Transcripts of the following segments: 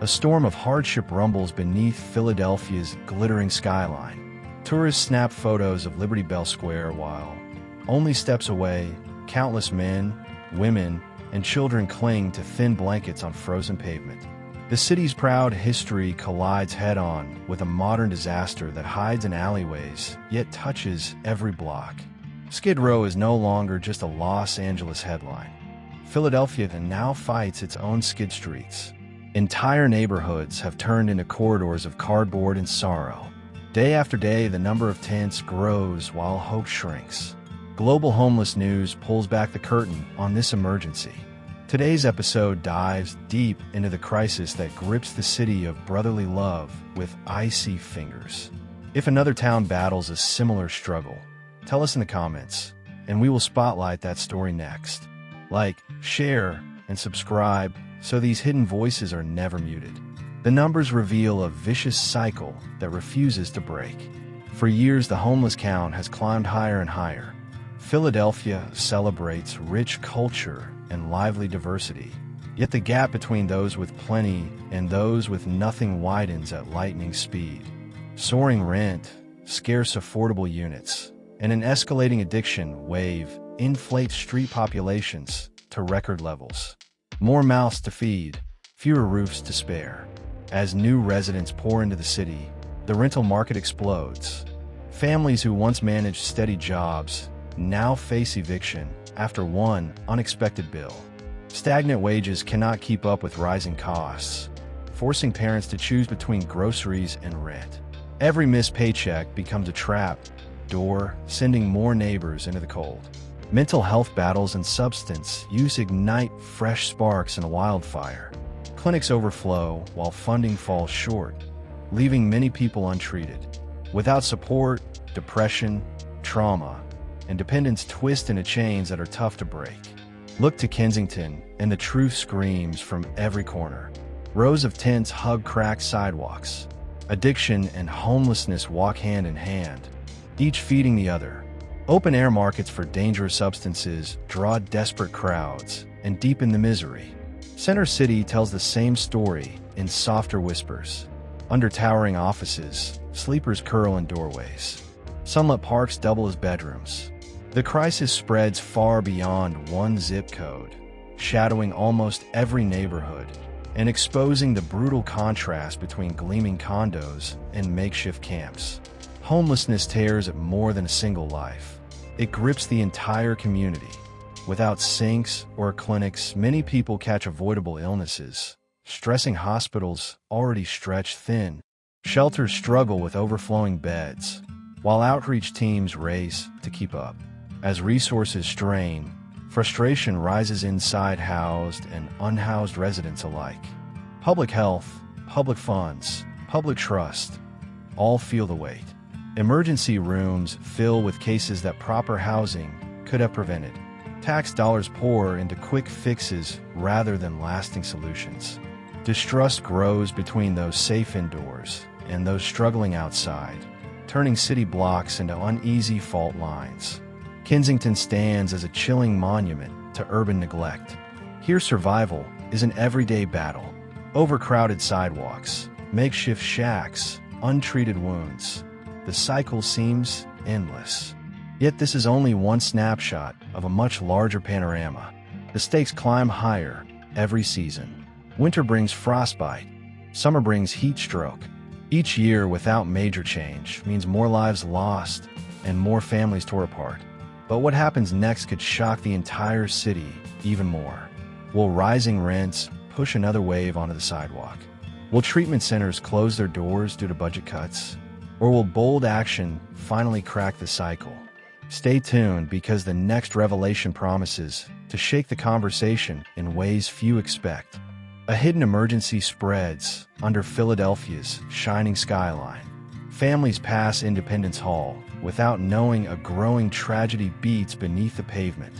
storm of hardship rumbles beneath Philadelphia's glittering skyline. Tourists snap photos of Liberty Bell Square while, only steps away, countless men, women, and children cling to thin blankets on frozen pavement. The city's proud history collides head-on with a modern disaster that hides in alleyways, yet touches every block. Skid Row is no longer just a Los Angeles headline. Philadelphia now fights its own skid streets. Entire neighborhoods have turned into corridors of cardboard and sorrow. Day after day, the number of tents grows while hope shrinks. Global Homeless News pulls back the curtain on this emergency. Today's episode dives deep into the crisis that grips the city of brotherly love with icy fingers. If another town battles a similar struggle, tell us in the comments, and we will spotlight that story next. Like, share, and subscribe so these hidden voices are never muted. The numbers reveal a vicious cycle that refuses to break. For years, the homeless count has climbed higher and higher. Philadelphia celebrates rich culture and lively diversity, yet the gap between those with plenty and those with nothing widens at lightning speed. Soaring rent, scarce affordable units, and an escalating addiction wave inflate street populations to record levels. More mouths to feed, fewer roofs to spare. As new residents pour into the city, the rental market explodes. Families who once managed steady jobs now face eviction after one unexpected bill. Stagnant wages cannot keep up with rising costs, forcing parents to choose between groceries and rent. Every missed paycheck becomes a trap door, sending more neighbors into the cold. Mental health battles and substance use ignite fresh sparks in a wildfire. Clinics overflow while funding falls short, leaving many people untreated. Without support, depression, trauma, and dependence twist into chains that are tough to break. Look to Kensington, and the truth screams from every corner. Rows of tents hug cracked sidewalks. Addiction and homelessness walk hand in hand, each feeding the other. Open-air markets for dangerous substances draw desperate crowds and deepen the misery. Center City tells the same story in softer whispers. Under towering offices, sleepers curl in doorways. Sunlit parks double as bedrooms. The crisis spreads far beyond one zip code, shadowing almost every neighborhood and exposing the brutal contrast between gleaming condos and makeshift camps. Homelessness tears at more than a single life. It grips the entire community. Without sinks or clinics, many people catch avoidable illnesses, stressing hospitals already stretched thin. Shelters struggle with overflowing beds, while outreach teams race to keep up. As resources strain, frustration rises inside housed and unhoused residents alike. Public health, public funds, public trust, all feel the weight. Emergency rooms fill with cases that proper housing could have prevented. Tax dollars pour into quick fixes rather than lasting solutions. Distrust grows between those safe indoors and those struggling outside, turning city blocks into uneasy fault lines. Kensington stands as a chilling monument to urban neglect. Here survival is an everyday battle. Overcrowded sidewalks, makeshift shacks, untreated wounds. The cycle seems endless. Yet this is only one snapshot of a much larger panorama. The stakes climb higher every season. Winter brings frostbite. Summer brings heat stroke. Each year without major change means more lives lost and more families tore apart. But what happens next could shock the entire city even more. Will rising rents push another wave onto the sidewalk? Will treatment centers close their doors due to budget cuts? Or will bold action finally crack the cycle? Stay tuned, because the next revelation promises to shake the conversation in ways few expect. A hidden emergency spreads under Philadelphia's shining skyline. Families pass Independence Hall without knowing a growing tragedy beats beneath the pavement.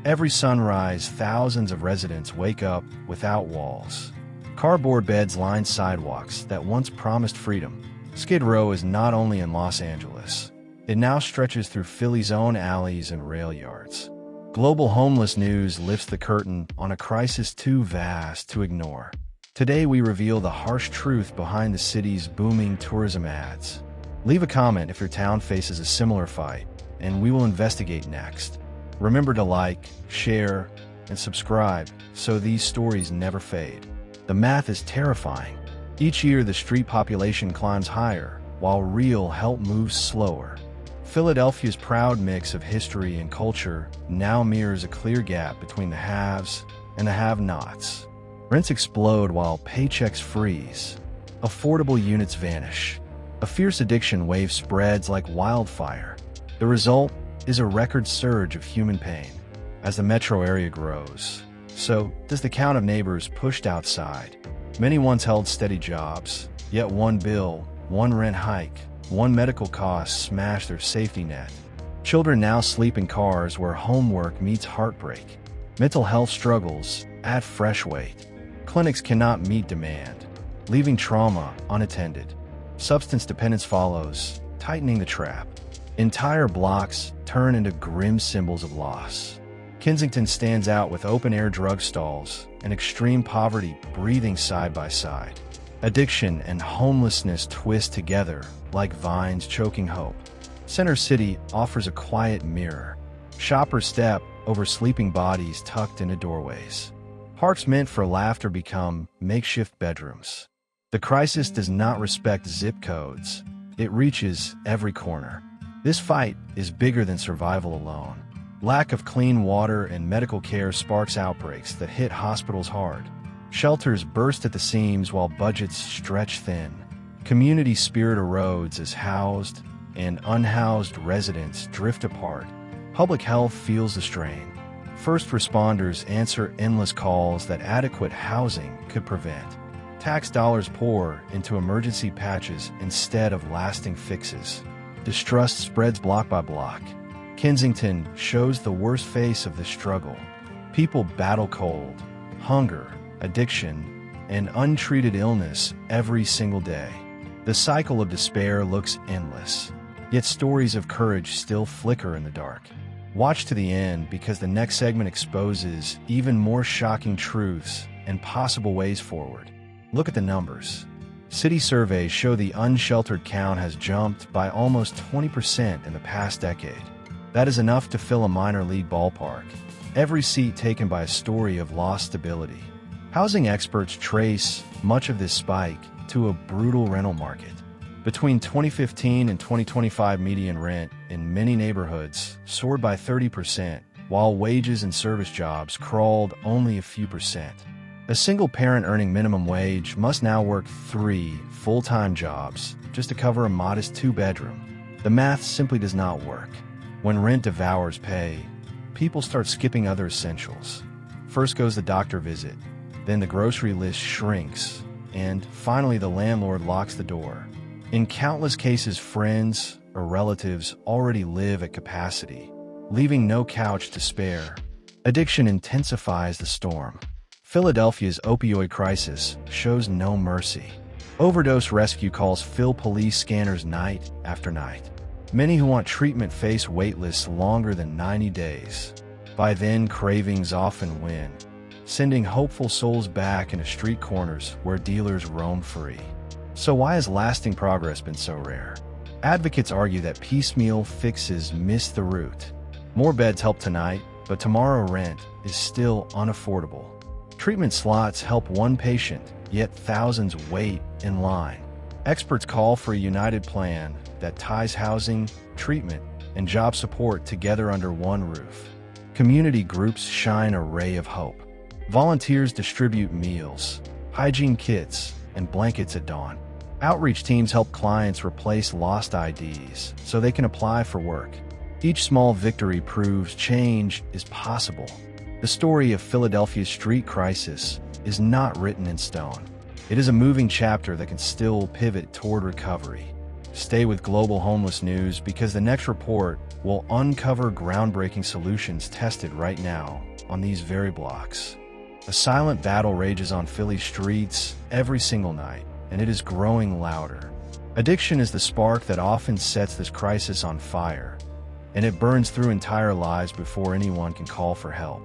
Every sunrise, thousands of residents wake up without walls. Cardboard beds line sidewalks that once promised freedom. Skid Row is not only in Los Angeles. It now stretches through Philly's own alleys and rail yards. Global Homeless News lifts the curtain on a crisis too vast to ignore. Today we reveal the harsh truth behind the city's booming tourism ads. Leave a comment if your town faces a similar fight, and we will investigate next. Remember to like, share, and subscribe so these stories never fade. The math is terrifying. Each year the street population climbs higher, while real help moves slower. Philadelphia's proud mix of history and culture now mirrors a clear gap between the haves and the have-nots. Rents explode while paychecks freeze. Affordable units vanish. A fierce addiction wave spreads like wildfire. The result is a record surge of human pain. As the metro area grows, so does the count of neighbors pushed outside. Many once held steady jobs, yet one bill, one rent hike, one medical cost smashed their safety net. Children now sleep in cars where homework meets heartbreak. Mental health struggles add fresh weight. Clinics cannot meet demand, leaving trauma unattended. Substance dependence follows, tightening the trap. Entire blocks turn into grim symbols of loss. Kensington stands out with open-air drug stalls and extreme poverty breathing side by side. Addiction and homelessness twist together like vines choking hope. Center City offers a quiet mirror. Shoppers step over sleeping bodies tucked into doorways. Parks meant for laughter become makeshift bedrooms. The crisis does not respect zip codes. It reaches every corner. This fight is bigger than survival alone. Lack of clean water and medical care sparks outbreaks that hit hospitals hard. Shelters burst at the seams while budgets stretch thin. Community spirit erodes as housed and unhoused residents drift apart. Public health feels the strain. First responders answer endless calls that adequate housing could prevent. Tax dollars pour into emergency patches instead of lasting fixes. Distrust spreads block by block. Kensington shows the worst face of the struggle. People battle cold, hunger, addiction, and untreated illness every single day. The cycle of despair looks endless, yet stories of courage still flicker in the dark. Watch to the end because the next segment exposes even more shocking truths and possible ways forward. Look at the numbers. City surveys show the unsheltered count has jumped by almost 20% in the past decade. That is enough to fill a minor league ballpark. Every seat taken by a story of lost stability. Housing experts trace much of this spike to a brutal rental market. Between 2015 and 2025, median rent in many neighborhoods soared by 30%, while wages and service jobs crawled only a few percent. A single parent earning minimum wage must now work 3 full-time jobs just to cover a modest 2-bedroom. The math simply does not work. When rent devours pay, people start skipping other essentials. First goes the doctor visit, then the grocery list shrinks, and finally the landlord locks the door. In countless cases, friends or relatives already live at capacity, leaving no couch to spare. Addiction intensifies the storm. Philadelphia's opioid crisis shows no mercy. Overdose rescue calls fill police scanners night after night. Many who want treatment face waitlists longer than 90 days. By then, cravings often win, sending hopeful souls back into street corners where dealers roam free. So why has lasting progress been so rare? Advocates argue that piecemeal fixes miss the root. More beds help tonight, but tomorrow rent is still unaffordable. Treatment slots help one patient, yet thousands wait in line. Experts call for a united plan that ties housing, treatment, and job support together under one roof. Community groups shine a ray of hope. Volunteers distribute meals, hygiene kits, and blankets at dawn. Outreach teams help clients replace lost IDs so they can apply for work. Each small victory proves change is possible. The story of Philadelphia's street crisis is not written in stone. It is a moving chapter that can still pivot toward recovery. Stay with Global Homeless News because the next report will uncover groundbreaking solutions tested right now on these very blocks. A silent battle rages on Philly streets every single night, and it is growing louder. Addiction is the spark that often sets this crisis on fire, and it burns through entire lives before anyone can call for help.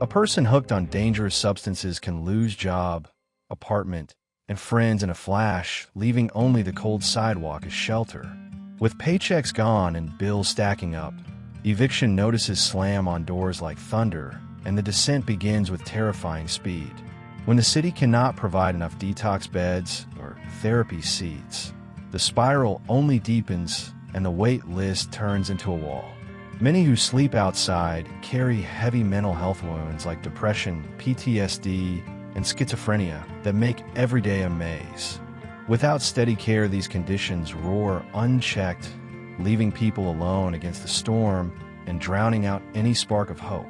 A person hooked on dangerous substances can lose job, apartment, and friends in a flash, leaving only the cold sidewalk as shelter. With paychecks gone and bills stacking up, eviction notices slam on doors like thunder, and the descent begins with terrifying speed. When the city cannot provide enough detox beds or therapy seats, the spiral only deepens and the wait list turns into a wall. Many who sleep outside carry heavy mental health wounds like depression, PTSD, and schizophrenia that make every day a maze. Without steady care, these conditions roar unchecked, leaving people alone against the storm and drowning out any spark of hope.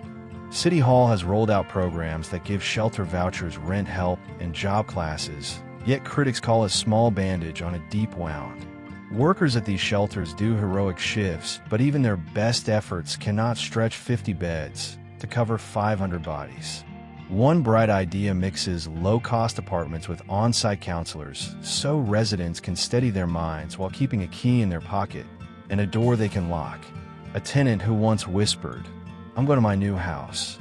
City Hall has rolled out programs that give shelter vouchers, rent help, and job classes, yet critics call a small bandage on a deep wound. Workers at these shelters do heroic shifts, but even their best efforts cannot stretch 50 beds to cover 500 bodies. One bright idea mixes low-cost apartments with on-site counselors so residents can steady their minds while keeping a key in their pocket and a door they can lock. A tenant who once whispered, "I'm going to my new house,"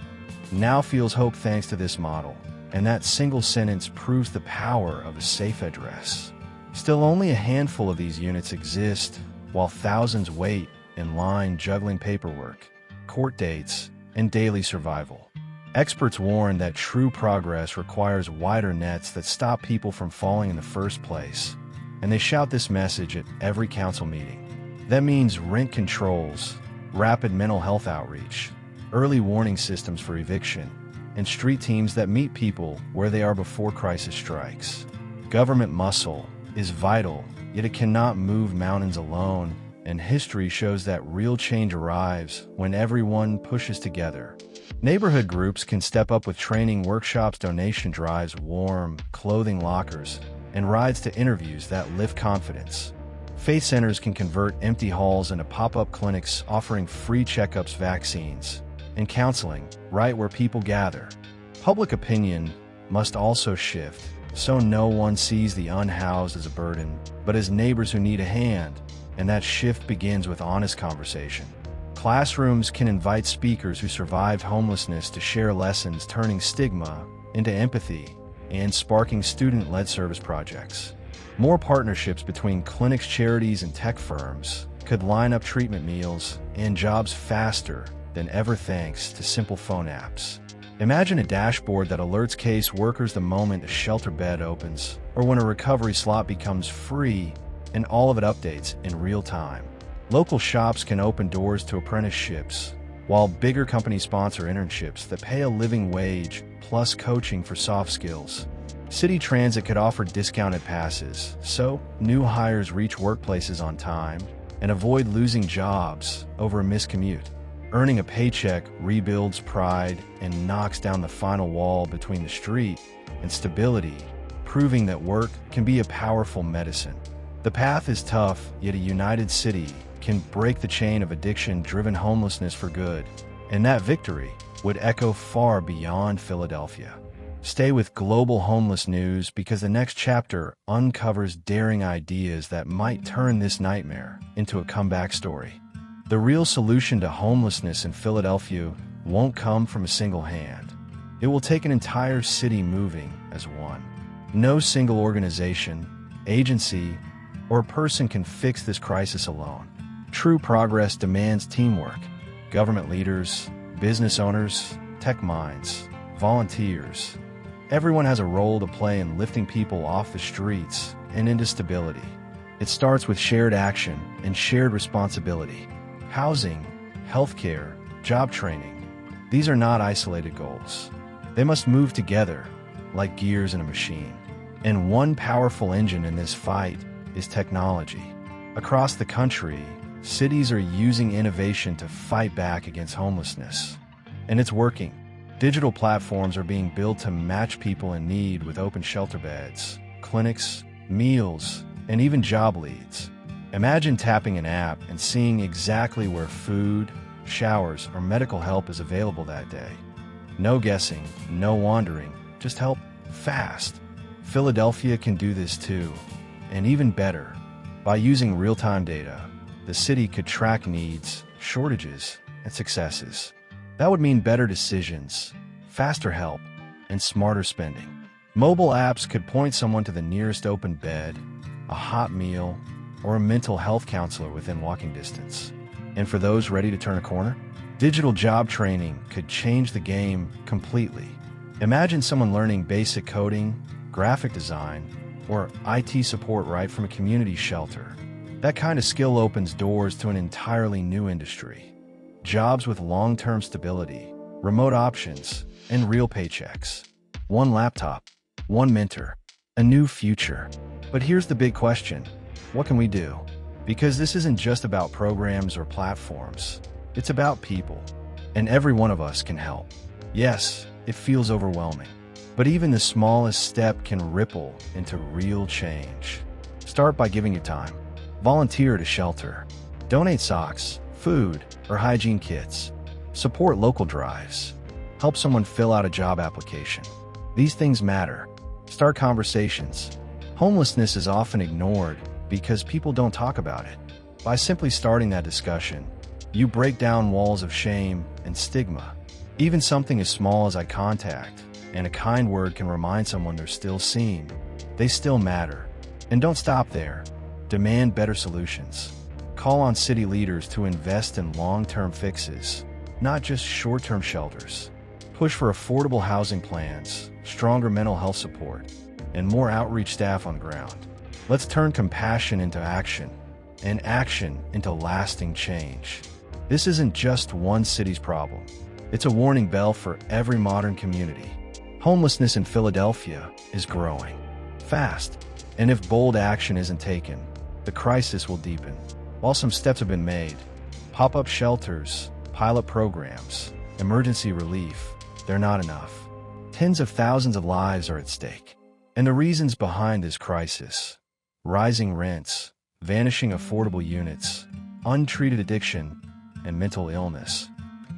now feels hope thanks to this model, and that single sentence proves the power of a safe address. Still, only a handful of these units exist, while thousands wait in line juggling paperwork, court dates, and daily survival. Experts warn that true progress requires wider nets that stop people from falling in the first place, and they shout this message at every council meeting. That means rent controls, rapid mental health outreach, early warning systems for eviction, and street teams that meet people where they are before crisis strikes. Government muscle is vital, yet it cannot move mountains alone, and history shows that real change arrives when everyone pushes together. Neighborhood groups can step up with training workshops, donation drives, warm clothing lockers, and rides to interviews that lift confidence. Faith centers can convert empty halls into pop-up clinics offering free checkups, vaccines, and counseling right where people gather. Public opinion must also shift, so no one sees the unhoused as a burden, but as neighbors who need a hand, and that shift begins with honest conversation. Classrooms can invite speakers who survived homelessness to share lessons, turning stigma into empathy and sparking student-led service projects. More partnerships between clinics, charities, and tech firms could line up treatment meals and jobs faster than ever thanks to simple phone apps. Imagine a dashboard that alerts case workers the moment a shelter bed opens or when a recovery slot becomes free, and all of it updates in real time. Local shops can open doors to apprenticeships, while bigger companies sponsor internships that pay a living wage plus coaching for soft skills. City Transit could offer discounted passes, so new hires reach workplaces on time and avoid losing jobs over a missed commute. Earning a paycheck rebuilds pride and knocks down the final wall between the street and stability, proving that work can be a powerful medicine. The path is tough, yet a united city can break the chain of addiction-driven homelessness for good, and that victory would echo far beyond Philadelphia. Stay with Global Homeless News because the next chapter uncovers daring ideas that might turn this nightmare into a comeback story. The real solution to homelessness in Philadelphia won't come from a single hand. It will take an entire city moving as one. No single organization, agency, or person can fix this crisis alone. True progress demands teamwork. Government leaders, business owners, tech minds, volunteers. Everyone has a role to play in lifting people off the streets and into stability. It starts with shared action and shared responsibility. Housing, healthcare, job training. These are not isolated goals. They must move together like gears in a machine. And one powerful engine in this fight is technology. Across the country, cities are using innovation to fight back against homelessness. And it's working. Digital platforms are being built to match people in need with open shelter beds, clinics, meals, and even job leads. Imagine tapping an app and seeing exactly where food, showers, or medical help is available that day. No guessing, no wandering, just help fast. Philadelphia can do this too, and even better. By using real-time data, the city could track needs, shortages, and successes. That would mean better decisions, faster help, and smarter spending. Mobile apps could point someone to the nearest open bed, a hot meal, or a mental health counselor within walking distance. And for those ready to turn a corner, digital job training could change the game completely. Imagine someone learning basic coding, graphic design, or IT support right from a community shelter. That kind of skill opens doors to an entirely new industry. Jobs with long-term stability, remote options, and real paychecks. One laptop, one mentor, a new future. But here's the big question: what can we do? Because this isn't just about programs or platforms. It's about people. And every one of us can help. Yes, it feels overwhelming. But even the smallest step can ripple into real change. Start by giving your time. Volunteer at a shelter. Donate socks, food, or hygiene kits. Support local drives. Help someone fill out a job application. These things matter. Start conversations. Homelessness is often ignored because people don't talk about it. By simply starting that discussion, you break down walls of shame and stigma. Even something as small as eye contact and a kind word can remind someone they're still seen. They still matter. And don't stop there. Demand better solutions. Call on city leaders to invest in long-term fixes, not just short-term shelters. Push for affordable housing plans, stronger mental health support, and more outreach staff on ground. Let's turn compassion into action, and action into lasting change. This isn't just one city's problem. It's a warning bell for every modern community. Homelessness in Philadelphia is growing fast, and if bold action isn't taken, the crisis will deepen. While some steps have been made, pop-up shelters, pilot programs, emergency relief, they're not enough. Tens of thousands of lives are at stake. And the reasons behind this crisis: rising rents, vanishing affordable units, untreated addiction, and mental illness,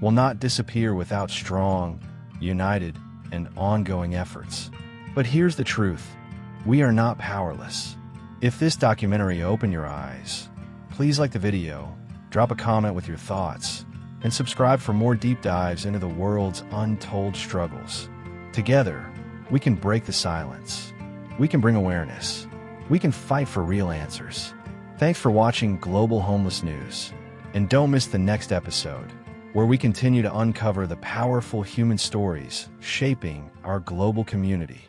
will not disappear without strong, united, and ongoing efforts. But here's the truth: we are not powerless. If this documentary opened your eyes, please like the video, drop a comment with your thoughts, and subscribe for more deep dives into the world's untold struggles. Together, we can break the silence. We can bring awareness. We can fight for real answers. Thanks for watching Global Homeless News. And don't miss the next episode, where we continue to uncover the powerful human stories shaping our global community.